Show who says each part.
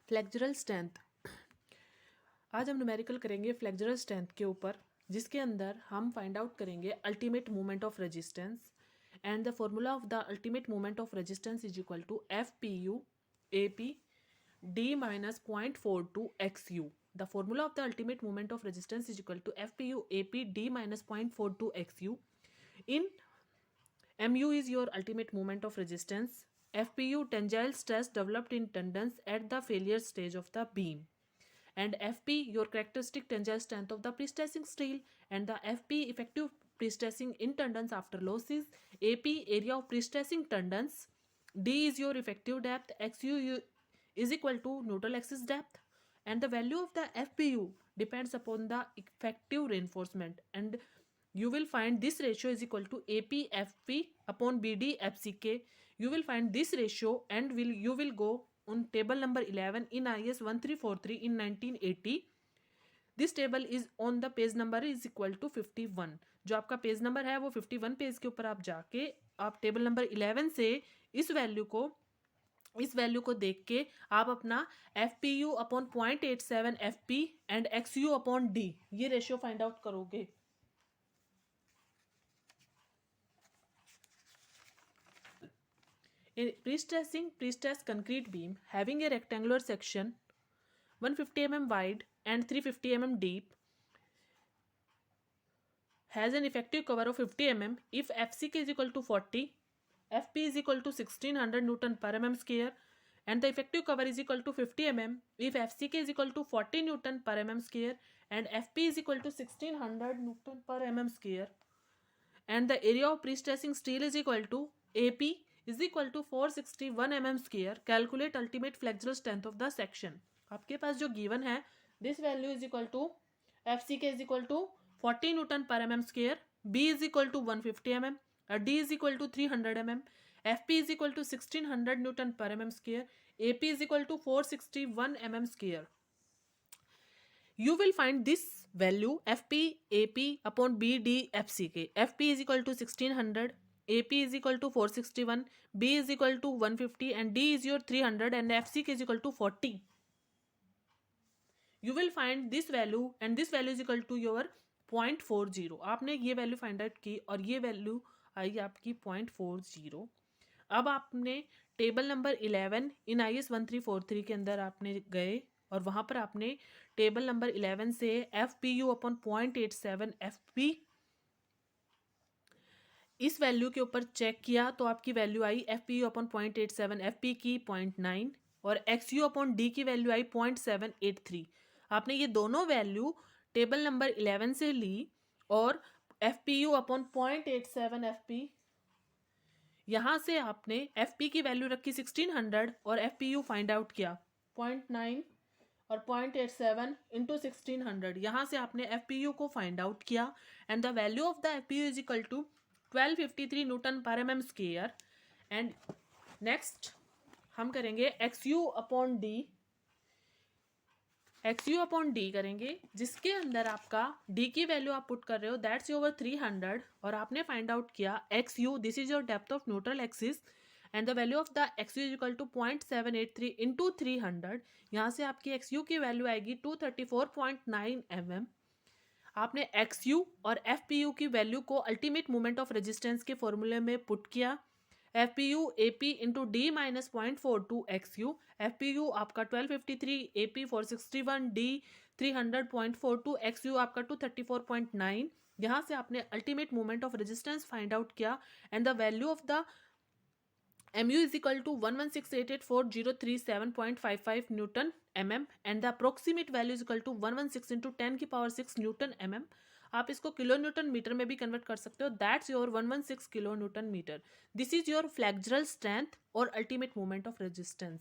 Speaker 1: Flexural strength. आज हम numerical करेंगे फ्लेक्सुरल स्ट्रेंथ के ऊपर, जिसके अंदर हम फाइंड आउट करेंगे ultimate moment of resistance and the formula of the ultimate moment of resistance is equal to F P U A P D minus 0.42 X U. The formula of the ultimate moment of resistance is equal to FPU AP D minus 0.42 XU. In MU is your ultimate moment of resistance. FPU tensile stress developed in tendons at the failure stage of the beam. And FP your characteristic tensile strength of the prestressing steel. And the FP effective prestressing in tendons after losses. AP area of prestressing tendons. D is your effective depth. XU is equal to neutral axis depth. And the value of the FPU depends upon the effective reinforcement, and you will find this ratio is equal to APFP upon BD FCK. You will find this ratio and you will go on table number 11 in IS 1343 in 1980. This table is on the page number is equal to 51. जो आपका page number है वो 51 page के ऊपर आप जाके आप table number 11 से इस वैल्यू को देख के आप अपना F P you upon 0.87 F P and x U upon D ये रेशियो फाइंड आउट करोगे. In pre-stressed concrete beam having a rectangular section 150 mm wide and 350 mm deep has an effective cover of 50 mm if FCK is equal to 40, FP is equal to 1600 Newton per mm square, and the effective cover is equal to 50 mm if FCK is equal to 40 Newton per mm square and FP is equal to 1600 Newton per mm square, and the area of pre-stressing steel is equal to AP is equal to 461 mm square. Calculate ultimate flexural strength of the section. आपके पास जो given है this value is equal to FCK is equal to 40 Newton per mm square, B is equal to 150 mm, D is equal to 300 mm, FP is equal to 1600 Newton per mm square, AP is equal to 461 mm square. You will find this value FP AP upon BD FCK. FP is equal to 1600, AP is equal to 461, B is equal to 150 and D is your 300 and FCK is equal to 40. You will find this value and this value is equal to your 0.40. आपने ये value find out की और ये value आई आपकी 0.40. अब आपने table number 11 in IS 1343 के अंदर आपने गए और वहाँ पर आपने टेबल नंबर 11 से F P you upon 0.87 F P इस वैल्यू के ऊपर चेक किया तो आपकी value I F P you upon 0.87 F P की 0.9 और एक्स यू अपॉन डी की वैल्यू आई 0.783. आपने ये दोनों वैल्यू टेबल नंबर 11 से ली और F P you upon 0.87 F P यहाँ से आपने एफ पी की वैल्यू रखी 1600 और F P U find out किया 0.9 और 0.87 इंटू 1600. यहाँ से आपने एफ पी यू को फाइंड आउट किया and the value of the F P U is equal to 1253 newton per M M square. And next हम करेंगे X U upon D. X U upon D करेंगे जिसके अंदर आपका D की value आप पुट कर रहे हो दैट्स ओवर 300 और आपने फाइंड आउट किया X U this is your depth of neutral axis and the value of the X U is equal to 0.783 into 300. यहाँ से आपकी एक्स यू की वैल्यू आएगी 234.9 mm. आपने एक्स यू और एफ पी यू की value को अल्टीमेट मोमेंट ऑफ रेजिस्टेंस के फॉर्मूले में पुट किया. F P U A P into D minus 0.42 X U. F P U आपका 1253, A P 461, D 300.42, X U आपका 234.9. यहाँ से आपने ultimate moment of resistance find out किया and the value of the MU is equal to 116884037.55 Newton mm and the approximate value is equal to 116 into 10 की power 6 Newton mm. आप इसको kilo newton metre में भी convert कर सकते हो. That's your 116 kilo newton metre. This is your flexural strength और ultimate moment of resistance.